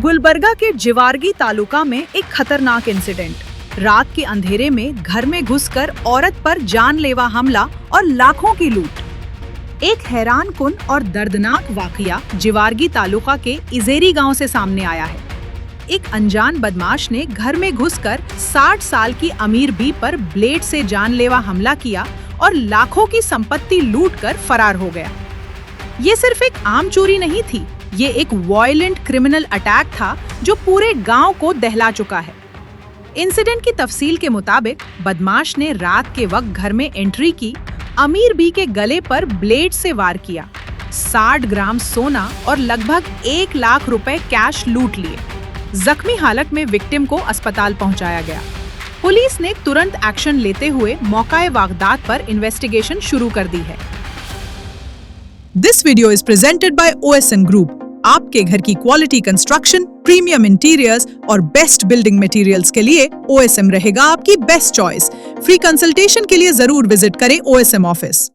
गुलबर्गा के जिवारगी तालुका में एक खतरनाक इंसिडेंट। रात के अंधेरे में घर में घुसकर औरत पर जानलेवा हमला और लाखों की लूट। एक हैरानकुन और दर्दनाक वाकया जिवारगी तालुका के इजेरी गांव से सामने आया है। एक अनजान बदमाश ने घर में घुसकर 60 साल की अमीर बी पर ब्लेड से जानलेवा हमला किया और लाखों की संपत्ति लूटकर फरार हो गया। ये सिर्फ एक आम चोरी नहीं थी, ये एक वायलेंट क्रिमिनल अटैक था जो पूरे गांव को दहला चुका है। इंसिडेंट की तफसील के मुताबिक बदमाश ने रात के वक्त घर में एंट्री की, अमीर बी के गले पर ब्लेड से वार किया, 60 ग्राम सोना और लगभग 1 लाख रुपए कैश लूट लिए। जख्मी हालत में विक्टिम को अस्पताल पहुंचाया गया। पुलिस ने तुरंत एक्शन लेते हुए मौका वारदात पर इन्वेस्टिगेशन शुरू कर दी है। This video is presented by OSM group. आपके घर की क्वालिटी कंस्ट्रक्शन, प्रीमियम इंटीरियर्स और बेस्ट बिल्डिंग मटेरियल्स के लिए OSM रहेगा आपकी बेस्ट चॉइस। फ्री कंसल्टेशन के लिए जरूर विजिट करें OSM ऑफिस।